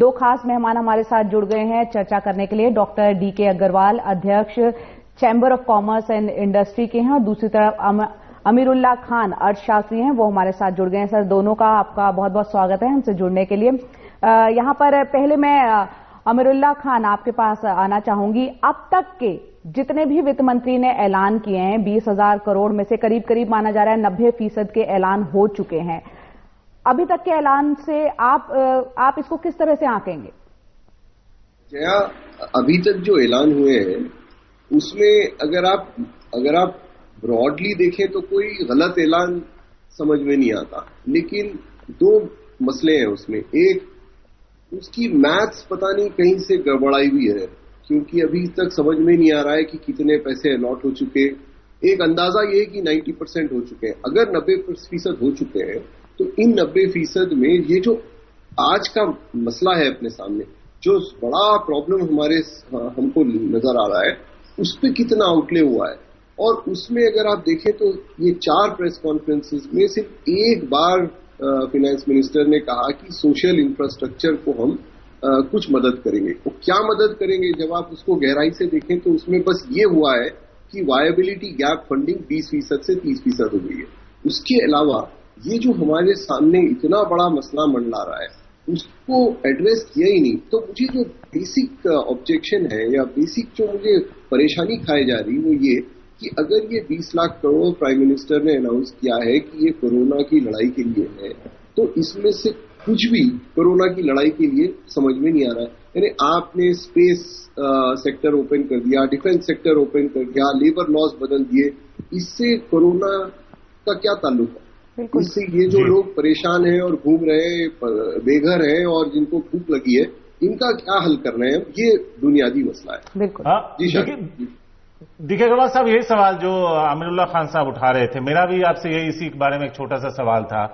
दो खास मेहमान हमारे साथ जुड़ गए हैं चर्चा करने के लिए। डॉक्टर डीके अग्रवाल, अध्यक्ष chamber of commerce and industry के हैं, और दूसरी तरफ अमीरुल्लाह खान, अर्थशास्त्री हैं, वो हमारे साथ जुड़ गए हैं। सर, दोनों का आपका बहुत बहुत स्वागत है हमसे जुड़ने के लिए। यहाँ पर पहले मैं अमीरुल्लाह खान आपके पास आना चाहूंगी। अब तक के जितने भी वित्त मंत्री ने ऐलान किए हैं, 20,000 करोड़ में से करीब करीब माना जा रहा है 90% के ऐलान हो चुके हैं। अभी तक के ऐलान से आप इसको किस तरह से आंकेंगे? जया, अभी तक जो ऐलान हुए हैं उसमें अगर आप ब्रॉडली देखें तो कोई गलत ऐलान समझ में नहीं आता, लेकिन दो मसले हैं उसमें। एक, उसकी मैथ्स पता नहीं कहीं से गड़बड़ाई हुई है, क्योंकि अभी तक समझ में नहीं आ रहा है कि कितने पैसे अलॉट हो चुके। एक अंदाजा ये है कि 90% हो चुके हैं। अगर 90% हो चुके हैं तो इन 90% में ये जो आज का मसला है अपने सामने, जो बड़ा प्रॉब्लम हमको नजर आ रहा है, उस पर कितना आउटले हुआ है। और उसमें अगर आप देखें तो ये 4 प्रेस कॉन्फ्रेंसेस में सिर्फ एक बार फाइनेंस मिनिस्टर ने कहा कि सोशल इंफ्रास्ट्रक्चर को हम कुछ मदद करेंगे। तो क्या मदद करेंगे, जब आप उसको गहराई से देखें तो उसमें बस ये हुआ है कि वायबिलिटी गैप फंडिंग 20% से 30% हो गई है। उसके अलावा ये जो हमारे सामने इतना बड़ा मसला मंडला रहा है, उसको एड्रेस किया ही नहीं। तो मुझे जो बेसिक ऑब्जेक्शन है या बेसिक जो मुझे परेशानी खाई जा रही वो ये कि अगर ये 20 लाख करोड़ प्राइम मिनिस्टर ने अनाउंस किया है कि ये कोरोना की लड़ाई के लिए है, तो इसमें से कुछ भी कोरोना की लड़ाई के लिए समझ में नहीं आ रहा है। यानी आपने स्पेस सेक्टर ओपन कर दिया, डिफेंस सेक्टर ओपन कर दिया, लेबर लॉस बदल दिए, इससे कोरोना का क्या ताल्लुक है? इससे ये जो लोग परेशान हैं और घूम रहे हैं, बेघर हैं और जिनको भूख लगी है, इनका क्या हल करना है? ये बुनियादी मसला है। बिल्कुल। जी डीके अग्रवाल साहब, यही सवाल जो अमीरुल्लाह खान साहब उठा रहे थे, मेरा भी आपसे यही इसी के बारे में एक छोटा सा सवाल था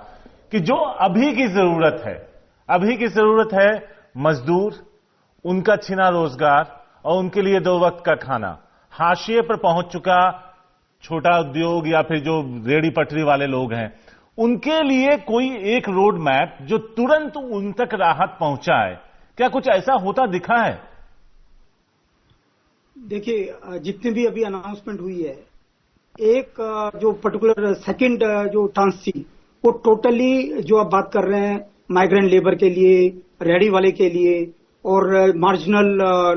कि जो अभी की जरूरत है मजदूर, उनका छिना रोजगार और उनके लिए 2 वक्त का खाना, हाशिए पर पहुंच चुका छोटा उद्योग या फिर जो रेहड़ी पटरी वाले लोग हैं, उनके लिए कोई एक रोड मैप जो तुरंत उन तक राहत पहुंचाए, क्या कुछ ऐसा होता दिखा है? देखिए, जितनी भी अभी अनाउंसमेंट हुई है, एक जो पर्टिकुलर सेकंड जो ट्रांस थी, वो टोटली जो आप बात कर रहे हैं माइग्रेंट लेबर के लिए, रेहड़ी वाले के लिए और मार्जिनल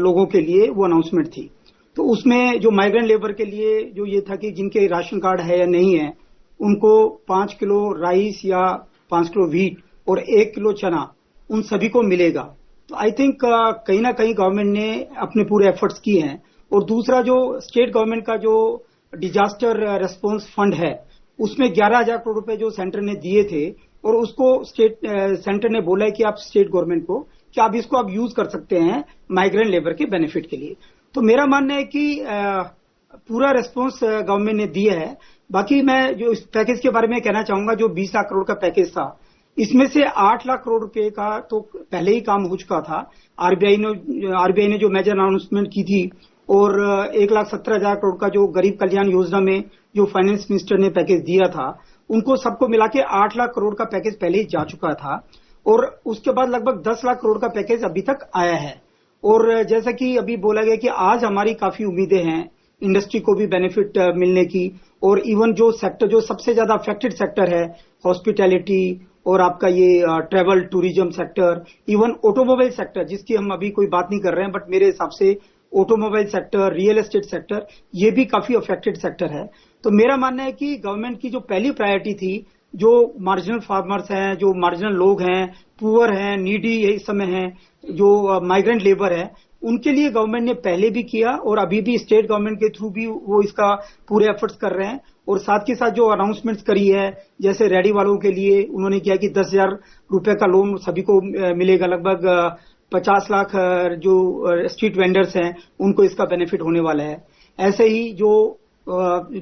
लोगों के लिए वो अनाउंसमेंट थी। तो उसमें जो माइग्रेंट लेबर के लिए जो ये था कि जिनके राशन कार्ड है या नहीं है, उनको 5 किलो राइस या 5 किलो व्हीट और 1 किलो चना उन सभी को मिलेगा। तो आई थिंक कहीं ना कहीं गवर्नमेंट ने अपने पूरे एफर्ट्स किए हैं। और दूसरा, जो स्टेट गवर्नमेंट का जो डिजास्टर रेस्पॉन्स फंड है, उसमें 11,000 करोड़ रुपए जो सेंटर ने दिए थे, और उसको सेंटर ने बोला है कि आप स्टेट गवर्नमेंट को कि आप इसको आप यूज कर सकते हैं माइग्रेंट लेबर के बेनिफिट के लिए। तो मेरा मानना है कि पूरा रेस्पॉन्स गवर्नमेंट ने दिया है। बाकी मैं जो इस पैकेज के बारे में कहना चाहूंगा, जो 20 लाख करोड़ का पैकेज था, इसमें से 8 लाख करोड़ रुपए का तो पहले ही काम हो चुका था। आरबीआई ने जो मेजर अनाउंसमेंट की थी, और 1,17,000 करोड़ का जो गरीब कल्याण योजना में जो फाइनेंस मिनिस्टर ने पैकेज दिया था, उनको सबको मिला के 8 लाख करोड़ का पैकेज पहले ही जा चुका था। और उसके बाद लगभग 10 लाख करोड़ का पैकेज अभी तक आया है। और जैसा कि अभी बोला गया कि आज हमारी काफी उम्मीदें हैं इंडस्ट्री को भी बेनिफिट मिलने की, और इवन जो सेक्टर जो सबसे ज्यादा अफेक्टेड सेक्टर है, हॉस्पिटैलिटी और आपका ये travel tourism sector, even automobile sector, जिसकी हम अभी कोई बात नहीं कर रहे हैं, बट मेरे हिसाब से automobile sector, real estate sector, ये भी काफी अफेक्टेड सेक्टर है। तो मेरा मानना है कि गवर्नमेंट की जो पहली प्रायोरिटी थी, जो मार्जिनल फार्मर्स हैं, जो मार्जिनल लोग हैं, पुअर हैं, नीडी इस समय हैं, जो माइग्रेंट लेबर है, उनके लिए गवर्नमेंट ने पहले भी किया और अभी भी स्टेट गवर्नमेंट के थ्रू भी वो इसका पूरे एफर्ट्स कर रहे हैं। और साथ के साथ जो अनाउंसमेंट्स करी है, जैसे रेहड़ी वालों के लिए उन्होंने किया कि 10,000 रुपए का लोन सभी को मिलेगा, लगभग 50 लाख जो स्ट्रीट वेंडर्स हैं उनको इसका बेनिफिट होने वाला है। ऐसे ही जो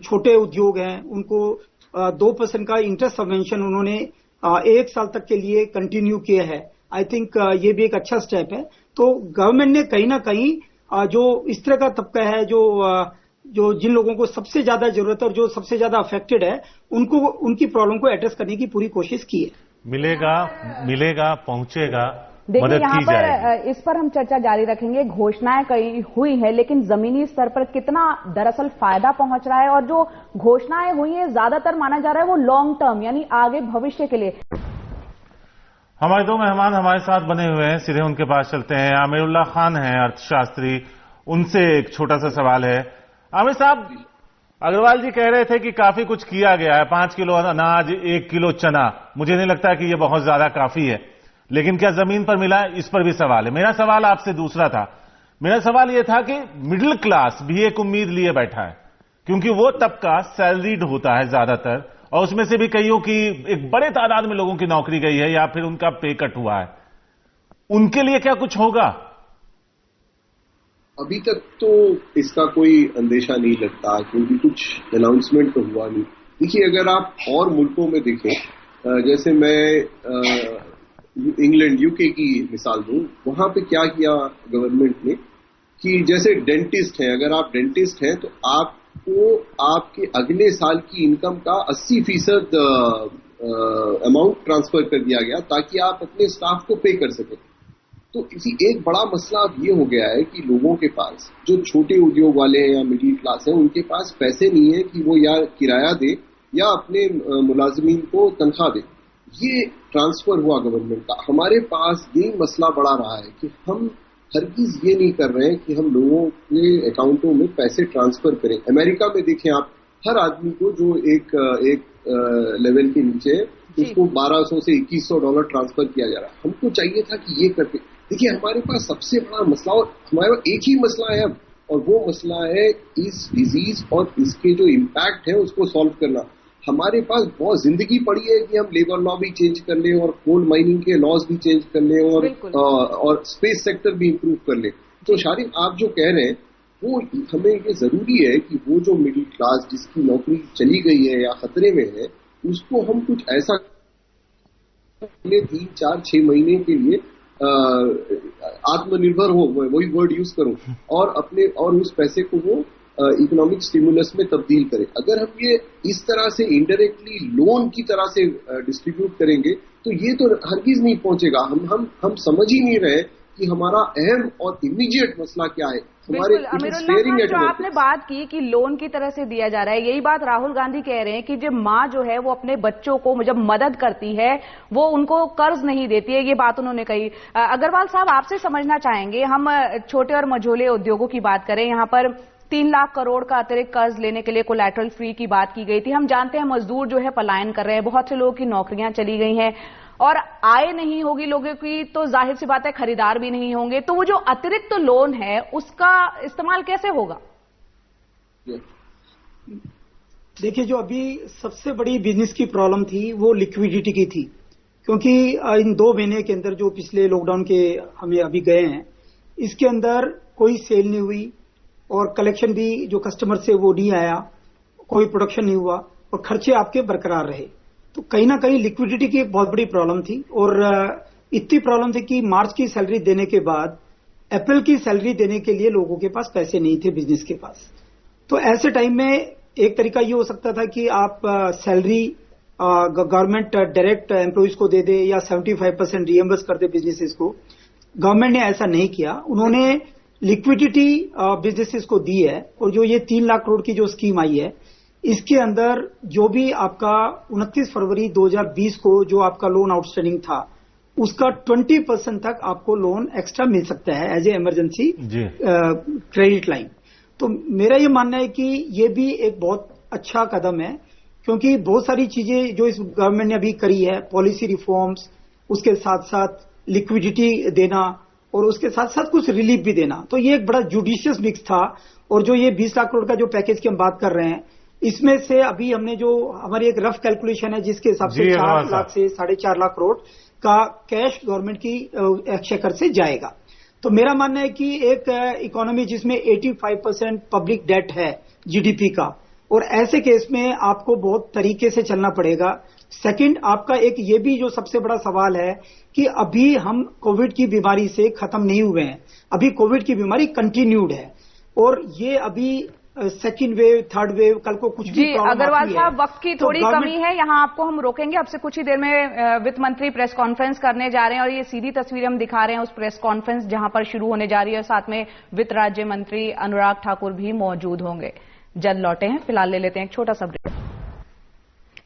छोटे उद्योग हैं, उनको 2% का इंटरेस्ट सबवेंशन उन्होंने 1 साल तक के लिए कंटिन्यू किया है। आई थिंक ये भी एक अच्छा स्टेप है। तो गवर्नमेंट ने कहीं ना कहीं जो इस तरह का तबका है, जो जिन लोगों को सबसे ज्यादा जरूरत है और जो सबसे ज्यादा अफेक्टेड है, उनको उनकी प्रॉब्लम को एड्रेस करने की पूरी कोशिश की है। मिलेगा पहुंचेगा, देखिए मदद यहाँ की पर जाएगी। इस पर हम चर्चा जारी रखेंगे। घोषणाएं कई हुई हैं, लेकिन जमीनी स्तर पर कितना दरअसल फायदा पहुंच रहा है, और जो घोषणाएं हुई हैं ज्यादातर माना जा रहा है वो लॉन्ग टर्म यानी आगे भविष्य के लिए। हमारे दो मेहमान हमारे साथ बने हुए हैं, सीधे उनके पास चलते हैं। आमिरुल्लाह खान हैं अर्थशास्त्री, उनसे एक छोटा सा सवाल है। आमिर साहब, अग्रवाल जी कह रहे थे कि काफी कुछ किया गया है, 5 किलो अनाज, 1 किलो चना। मुझे नहीं लगता कि यह बहुत ज्यादा काफी है, लेकिन क्या जमीन पर मिला, इस पर भी सवाल है। मेरा सवाल आपसे दूसरा था। मेरा सवाल यह था कि मिडिल क्लास भी एक उम्मीद लिए बैठा है, क्योंकि वो तबका सैलरीड होता है ज्यादातर, और उसमें से भी कईयों की, एक बड़े तादाद में लोगों की नौकरी गई है या फिर उनका पे कट हुआ है। उनके लिए क्या कुछ होगा? अभी तक तो इसका कोई अंदेशा नहीं लगता, क्योंकि कुछ अनाउंसमेंट तो हुआ नहीं। देखिए, अगर आप और मुल्कों में देखें, जैसे मैं इंग्लैंड, यूके की मिसाल दूं, वहां पे क्या किया गवर्नमेंट ने कि जैसे डेंटिस्ट हैं, अगर आप डेंटिस्ट हैं तो आपको आपके अगले साल की इनकम का 80% अमाउंट ट्रांसफर कर दिया गया, ताकि आप अपने स्टाफ को पे कर सकें। तो इसी एक बड़ा मसला अब ये हो गया है कि लोगों के पास, जो छोटे उद्योग वाले हैं या मिडिल क्लास हैं, उनके पास पैसे नहीं है कि वो या किराया दे या अपने मुलाजमीन को तनख्वाह दे। ये ट्रांसफर हुआ गवर्नमेंट का। हमारे पास यही मसला बड़ा रहा है कि हम हरगिज ये नहीं कर रहे हैं कि हम लोगों के अकाउंटों में पैसे ट्रांसफर करें। अमेरिका में देखें आप, हर आदमी को जो एक लेवल के नीचे है, उसको 1200 से $2100 ट्रांसफर किया जा रहा है। हमको चाहिए था कि ये करते। देखिए, हमारे पास सबसे बड़ा मसला, और हमारे पास एक ही मसला है अब, और वो मसला है इस डिजीज और इसके जो इम्पैक्ट है उसको सॉल्व करना। हमारे पास बहुत जिंदगी पड़ी है कि हम लेबर लॉ भी चेंज कर लें और कोल माइनिंग के लॉज भी चेंज कर लें और स्पेस सेक्टर भी इंप्रूव कर लें। तो शारिक, आप जो कह रहे हैं वो हमें ये जरूरी है कि वो जो मिडिल क्लास जिसकी नौकरी चली गई है या खतरे में है, उसको हम कुछ ऐसा 3, 4, 6 महीने के लिए आत्मनिर्भर हो, वही वर्ड यूज करूं, और उस पैसे को वो इकोनॉमिक स्टिमुलस में तब्दील करें। अगर हम ये इस तरह से इनडायरेक्टली लोन की तरह से डिस्ट्रीब्यूट करेंगे तो ये तो हरगिज नहीं पहुंचेगा। हम समझ ही नहीं रहे कि हमारा अहम और इमीडिएट मसला क्या है। बिल्कुल अमीरुल्लाह खान, जो आपने बात की कि लोन की तरह से दिया जा रहा है, यही बात राहुल गांधी कह रहे हैं कि जब माँ जो है वो अपने बच्चों को जब मदद करती है वो उनको कर्ज नहीं देती है, ये बात उन्होंने कही। अग्रवाल साहब, आपसे समझना चाहेंगे, हम छोटे और मझोले उद्योगों की बात करें, यहाँ पर 3 लाख करोड़ का अतिरिक्त कर्ज लेने के लिए कोलैटरल फ्री की बात की गई थी। हम जानते हैं मजदूर जो है पलायन कर रहे हैं, बहुत से लोगों की नौकरियां चली गई हैं, और आय नहीं होगी लोगों की तो जाहिर सी बात है खरीदार भी नहीं होंगे। तो वो जो अतिरिक्त लोन है उसका इस्तेमाल कैसे होगा? देखिए, जो अभी सबसे बड़ी बिजनेस की प्रॉब्लम थी वो लिक्विडिटी की थी, क्योंकि इन 2 महीने के अंदर जो पिछले लॉकडाउन के हमें अभी गए हैं, इसके अंदर कोई सेल नहीं हुई और कलेक्शन भी जो कस्टमर से वो नहीं आया, कोई प्रोडक्शन नहीं हुआ और खर्चे आपके बरकरार रहे। तो कहीं ना कहीं लिक्विडिटी की एक बहुत बड़ी प्रॉब्लम थी, और इतनी प्रॉब्लम थी कि मार्च की सैलरी देने के बाद अप्रैल की सैलरी देने के लिए लोगों के पास पैसे नहीं थे, बिजनेस के पास। तो ऐसे टाइम में एक तरीका ये हो सकता था कि आप सैलरी गवर्नमेंट डायरेक्ट एम्प्लॉइज को दे दे या 75% रिएम्बर्स कर दे बिजनेसेस को। गवर्नमेंट ने ऐसा नहीं किया, उन्होंने लिक्विडिटी बिजनेसेस को दी है। और जो ये 3 लाख करोड़ की जो स्कीम आई है, इसके अंदर जो भी आपका 29 फरवरी 2020 को जो आपका लोन आउटस्टैंडिंग था, उसका 20% तक आपको लोन एक्स्ट्रा मिल सकता है as a emergency credit line. तो मेरा ये मानना है कि ये भी एक बहुत अच्छा कदम है, क्योंकि बहुत सारी चीजें जो इस गवर्नमेंट ने अभी करी है, पॉलिसी रिफॉर्म्स, उसके साथ साथ लिक्विडिटी देना और उसके साथ साथ कुछ रिलीफ भी देना, तो ये एक बड़ा जुडिशियस मिक्स था। और जो ये 20 लाख करोड़ का जो पैकेज की हम बात कर रहे हैं, इसमें से अभी हमने जो हमारी एक रफ कैलकुलेशन है जिसके हिसाब से 4 लाख से 4.5 लाख करोड़ का कैश गवर्नमेंट की एक्सचेकर से जाएगा। तो मेरा मानना है कि एक इकोनॉमी जिसमें 85% पब्लिक डेट है जीडीपी का, और ऐसे केस में आपको बहुत तरीके से चलना पड़ेगा। सेकंड, आपका एक ये भी जो सबसे बड़ा सवाल है कि अभी हम कोविड की बीमारी से खत्म नहीं हुए हैं, अभी कोविड की बीमारी कंटिन्यूड है, और ये अभी सेकंड वेव, थर्ड वेव, कल को कुछ भी प्रॉब्लम अग्रवाल साहब, वक्त की थोड़ी तो कमी है, यहाँ आपको हम रोकेंगे। अब से कुछ ही देर में वित्त मंत्री प्रेस कॉन्फ्रेंस करने जा रहे हैं और ये सीधी तस्वीर हम दिखा रहे हैं उस प्रेस कॉन्फ्रेंस जहां पर शुरू होने जा रही है और साथ में वित्त राज्य मंत्री अनुराग ठाकुर भी मौजूद होंगे। जल्द लौटे हैं, फिलहाल ले लेते हैं एक छोटा सा ब्रेक।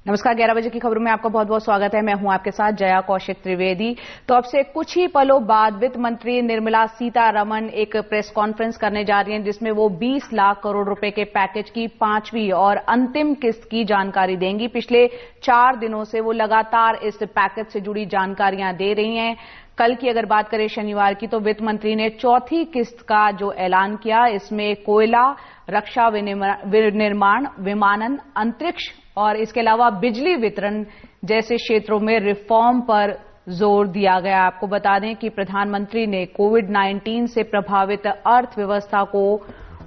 नमस्कार, 11 बजे की खबरों में आपका बहुत बहुत स्वागत है। मैं हूं आपके साथ जया कौशिक त्रिवेदी। तो अब से कुछ ही पलों बाद वित्त मंत्री निर्मला सीतारमण एक प्रेस कॉन्फ्रेंस करने जा रही हैं जिसमें वो 20 लाख करोड़ रुपए के पैकेज की 5वीं और अंतिम किस्त की जानकारी देंगी। पिछले 4 दिनों से वो लगातार इस पैकेज से जुड़ी जानकारियां दे रही हैं। कल की अगर बात करें शनिवार की, तो वित्त मंत्री ने चौथी किस्त का जो ऐलान किया, इसमें कोयला, रक्षा विनिर्माण, विमानन, अंतरिक्ष और इसके अलावा बिजली वितरण जैसे क्षेत्रों में रिफॉर्म पर जोर दिया गया। आपको बता दें कि प्रधानमंत्री ने कोविड-19 से प्रभावित अर्थव्यवस्था को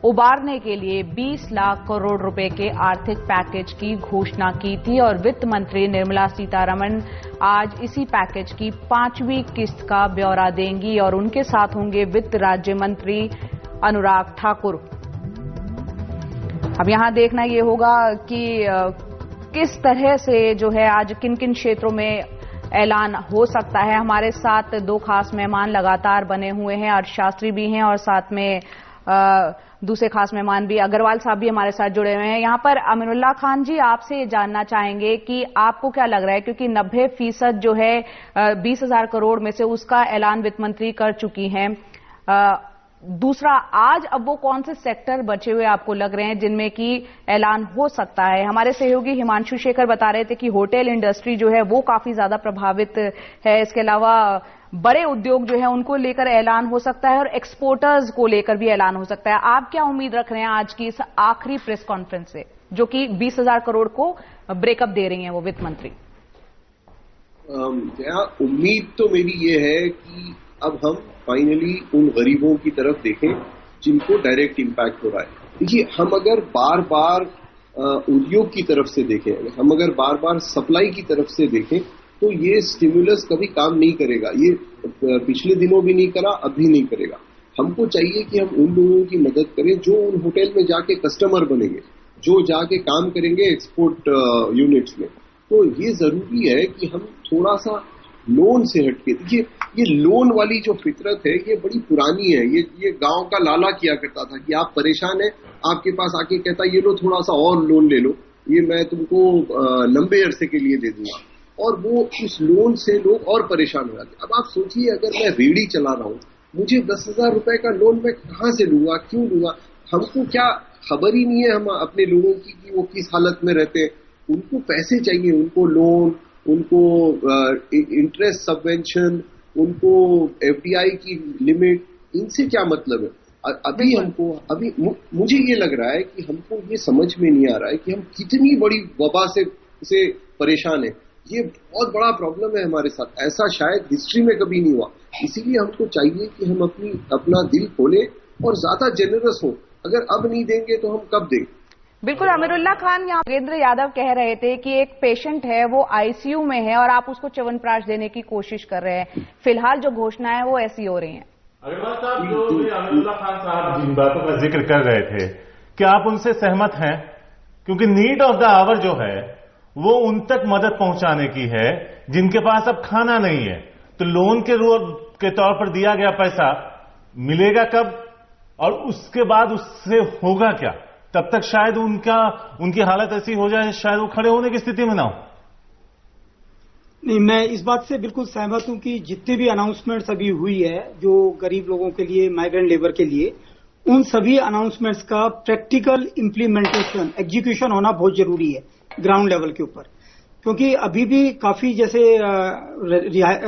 उबारने के लिए 20 लाख करोड़ रुपए के आर्थिक पैकेज की घोषणा की थी और वित्त मंत्री निर्मला सीतारमण आज इसी पैकेज की 5वीं किस्त का ब्यौरा देंगी और उनके साथ होंगे वित्त राज्य मंत्री अनुराग ठाकुर। अब यहां देखना ये होगा कि किस तरह से जो है आज किन किन क्षेत्रों में ऐलान हो सकता है। हमारे साथ 2 खास मेहमान लगातार बने हुए हैं, अर्थशास्त्री भी हैं और साथ में दूसरे खास मेहमान भी अग्रवाल साहब भी हमारे साथ जुड़े हुए हैं। यहां पर अमीरुल्लाह खान जी, आपसे ये जानना चाहेंगे कि आपको क्या लग रहा है, क्योंकि 90% जो है 20,000 करोड़ में से उसका ऐलान वित्त मंत्री कर चुकी हैं। दूसरा, आज अब वो कौन से सेक्टर बचे हुए आपको लग रहे हैं जिनमें कि ऐलान हो सकता है? हमारे सहयोगी हिमांशु शेखर बता रहे थे कि होटल इंडस्ट्री जो है वो काफी ज्यादा प्रभावित है। इसके अलावा बड़े उद्योग जो है उनको लेकर ऐलान हो सकता है और एक्सपोर्टर्स को लेकर भी ऐलान हो सकता है। आप क्या उम्मीद रख रहे हैं आज की इस आखिरी प्रेस कॉन्फ्रेंस से, जो कि 20,000 करोड़ को ब्रेकअप दे रही हैं वो वित्त मंत्री? उम्मीद तो मेरी ये है कि अब हम फाइनली उन गरीबों की तरफ देखें जिनको डायरेक्ट इम्पैक्ट हो रहा है। देखिए, हम अगर बार बार उद्योग की तरफ से देखें, हम अगर बार बार सप्लाई की तरफ से देखें, तो ये स्टिमुलस कभी काम नहीं करेगा। ये पिछले दिनों भी नहीं करा, अब भी नहीं करेगा। हमको चाहिए कि हम उन लोगों की मदद करें जो उन होटल में जाके कस्टमर बनेंगे, जो जाके काम करेंगे एक्सपोर्ट यूनिट्स में। तो ये जरूरी है कि हम थोड़ा सा लोन से हटके, देखिए ये लोन वाली जो फितरत है ये बड़ी पुरानी है। ये गांव का लाला किया करता था कि आप परेशान हैं, आपके पास आके कहता ये लो थोड़ा सा और लोन ले लो, ये मैं तुमको लंबे अरसे के लिए दे दूंगा, और वो उस लोन से लोग और परेशान हो जाते। अब आप सोचिए, अगर मैं रेहड़ी चला रहा हूं, मुझे 10,000 रुपए का लोन मैं कहां से लूंगा, क्यों लूंगा? हमको क्या खबर ही नहीं है हम अपने लोगों की कि वो किस हालत में रहते हैं। उनको पैसे चाहिए, उनको लोन, उनको इंटरेस्ट सबवेंशन, उनको एफडीआई की लिमिट, इनसे क्या मतलब है? अभी मुझे ये लग रहा है कि हमको ये समझ में नहीं आ रहा है कि हम कितनी बड़ी वबा से परेशान है। ये बहुत बड़ा प्रॉब्लम है हमारे साथ, ऐसा शायद हिस्ट्री में कभी नहीं हुआ। इसीलिए हमको चाहिए कि हम अपना दिल खोलें और ज्यादा जेनरस हो। अगर अब नहीं देंगे तो हम कब देंगे? बिल्कुल। अमीरुल्लाह खान, यहाँ वीरेंद्र यादव कह रहे थे कि एक पेशेंट है वो आईसीयू में है और आप उसको च्यवनप्राश देने की कोशिश कर रहे हैं। फिलहाल जो घोषणाएं वो ऐसी हो रही हैं। अग्रवाल साहब, जो अमीरुल्लाह खान साहब जिन बातों का जिक्र कर रहे थे, क्या आप उनसे सहमत हैं? क्योंकि नीड ऑफ द आवर जो है वो उन तक मदद पहुंचाने की है जिनके पास अब खाना नहीं है। तो लोन के तौर पर दिया गया पैसा मिलेगा कब, और उसके बाद उससे होगा क्या? तब तक शायद उनकी हालत ऐसी हो जाए शायद वो खड़े होने की स्थिति में ना हो। नहीं, मैं इस बात से बिल्कुल सहमत हूं कि जितनी भी अनाउंसमेंट्स अभी हुई है जो गरीब लोगों के लिए, माइग्रेंट लेबर के लिए, उन सभी अनाउंसमेंट्स का प्रैक्टिकल इम्प्लीमेंटेशन, एग्जीक्यूशन होना बहुत जरूरी है ग्राउंड लेवल के ऊपर। क्योंकि अभी भी काफी जैसे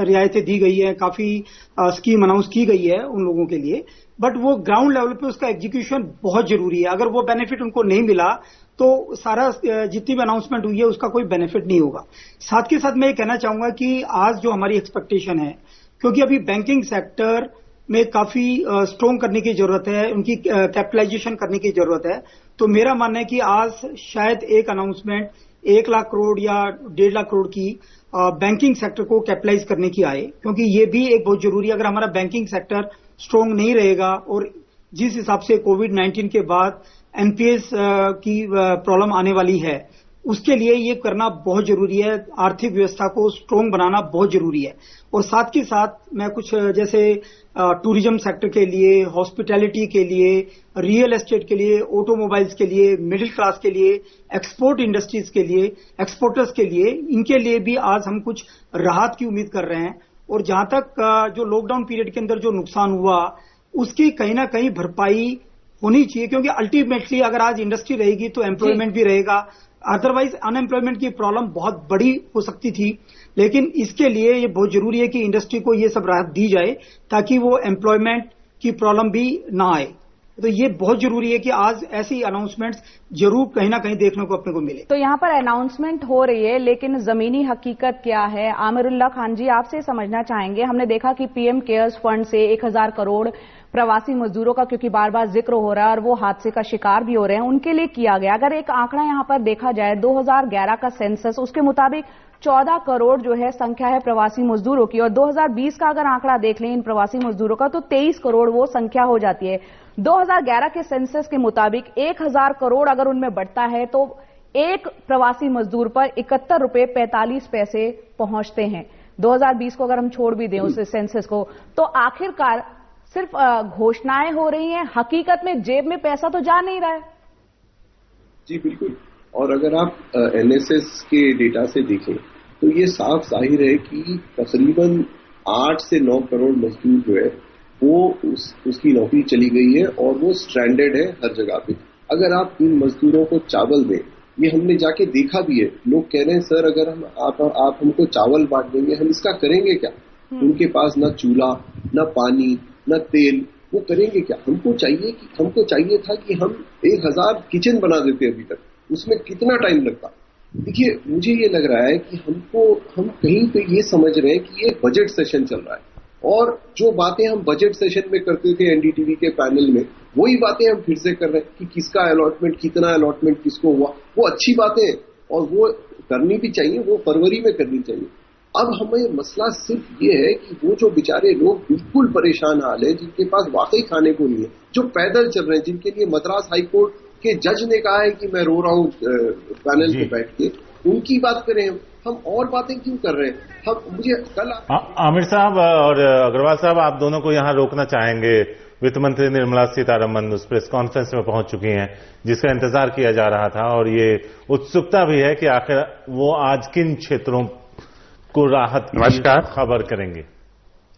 रियायतें दी गई है, काफी स्कीम अनाउंस की गई है उन लोगों के लिए, बट वो ग्राउंड लेवल पे उसका एग्जीक्यूशन बहुत जरूरी है। अगर वो बेनिफिट उनको नहीं मिला तो सारा जितनी भी अनाउंसमेंट हुई है उसका कोई बेनिफिट नहीं होगा। साथ के साथ मैं ये कहना चाहूंगा कि आज जो हमारी एक्सपेक्टेशन है, क्योंकि अभी बैंकिंग सेक्टर में काफी स्ट्रोंग करने की जरूरत है, उनकी कैपिटलाइजेशन करने की जरूरत है। तो मेरा मानना है कि आज शायद एक अनाउंसमेंट 1 लाख करोड़ या 1.5 लाख करोड़ की बैंकिंग सेक्टर को कैपिटलाइज करने की आए, क्योंकि ये भी एक बहुत जरूरी है। अगर हमारा बैंकिंग सेक्टर स्ट्रोंग नहीं रहेगा और जिस हिसाब से कोविड-19 के बाद एनपीएस की प्रॉब्लम आने वाली है, उसके लिए ये करना बहुत जरूरी है। आर्थिक व्यवस्था को स्ट्रोंग बनाना बहुत जरूरी है। और साथ के साथ मैं कुछ जैसे टूरिज्म सेक्टर के लिए, हॉस्पिटैलिटी के लिए, रियल एस्टेट के लिए, ऑटोमोबाइल्स के लिए, मिडिल क्लास के लिए, एक्सपोर्ट इंडस्ट्रीज के लिए, एक्सपोर्टर्स के लिए, इनके लिए भी आज हम कुछ राहत की उम्मीद कर रहे हैं। और जहां तक जो लॉकडाउन पीरियड के अंदर जो नुकसान हुआ उसकी कहीं ना कहीं भरपाई होनी चाहिए, क्योंकि अल्टीमेटली अगर आज इंडस्ट्री रहेगी तो एम्प्लॉयमेंट भी रहेगा। अदरवाइज अनएम्प्लॉयमेंट की प्रॉब्लम बहुत बड़ी हो सकती थी, लेकिन इसके लिए ये बहुत जरूरी है कि इंडस्ट्री को ये सब राहत दी जाए ताकि वो एम्प्लॉयमेंट की प्रॉब्लम भी ना आए। तो ये बहुत जरूरी है कि आज ऐसी अनाउंसमेंट्स जरूर कहीं ना कहीं देखने को अपने को मिले। तो यहाँ पर अनाउंसमेंट हो रही है, लेकिन जमीनी हकीकत क्या है? आमिरुल्लाह खान जी, आपसे समझना चाहेंगे। हमने देखा कि पीएम केयर्स फंड से 1000 करोड़ प्रवासी मजदूरों का, क्योंकि बार बार जिक्र हो रहा है और वो हादसे का शिकार भी हो रहे हैं, उनके लिए किया गया। अगर एक आंकड़ा यहाँ पर देखा जाए 2011 का सेंसस, उसके मुताबिक 14 करोड़ जो है संख्या है प्रवासी मजदूरों की, और 2020 का अगर आंकड़ा देख लें इन प्रवासी मजदूरों का तो 23 करोड़ वो संख्या हो जाती है। 2011 के सेंसस के मुताबिक 1000 करोड़ अगर उनमें बढ़ता है तो एक प्रवासी मजदूर पर 71 रुपए 45 पैसे पहुंचते हैं। 2020 को अगर हम छोड़ भी दें उस सेंसस को, तो आखिरकार सिर्फ घोषणाएं हो रही हैं, हकीकत में जेब में पैसा तो जा नहीं रहा है। जी बिल्कुल। और अगर आप एनएसएस के डेटा से देखें तो ये साफ जाहिर है कि तकरीबन 8 से 9 करोड़ मजदूर जो है वो उसकी नौकरी चली गई है और वो स्ट्रैंडेड है हर जगह पे। अगर आप इन मजदूरों को चावल दें, ये हमने जाके देखा भी है, लोग कह रहे हैं सर अगर आप हमको चावल बांट देंगे हम इसका करेंगे क्या? उनके पास ना चूल्हा, ना पानी, ना तेल, वो करेंगे क्या? हमको चाहिए था कि हम 1000 किचन बना देते अभी तक, उसमें कितना टाइम लगता। देखिए मुझे ये लग रहा है कि हम कहीं पे ये समझ रहे हैं कि ये बजट सेशन चल रहा है और जो बातें हम बजट सेशन में करते थे एनडीटीवी के पैनल में, वही बातें हम फिर से कर रहे हैं कि किसका अलॉटमेंट, कितना अलॉटमेंट किसको हुआ। वो अच्छी बातें हैं और वो करनी भी चाहिए, वो फरवरी में करनी चाहिए। अब हमें मसला सिर्फ ये है कि वो जो बेचारे लोग बिल्कुल परेशान हाल है, जिनके पास वाकई खाने को नहीं है, जो पैदल चल रहे हैं, जिनके लिए मद्रास हाईकोर्ट के जज ने कहा है कि मैं रो रहा हूं पैनल पे बैठ के, उनकी बात करें हम और बातें क्यों कर रहे हैं? हम मुझे कल आमिर साहब और अग्रवाल साहब, आप दोनों को यहाँ रोकना चाहेंगे। वित्त मंत्री निर्मला सीतारमन उस प्रेस कॉन्फ्रेंस में पहुंच चुकी हैं जिसका इंतजार किया जा रहा था और ये उत्सुकता भी है कि आखिर वो आज किन क्षेत्रों को राहत की खबर करेंगे।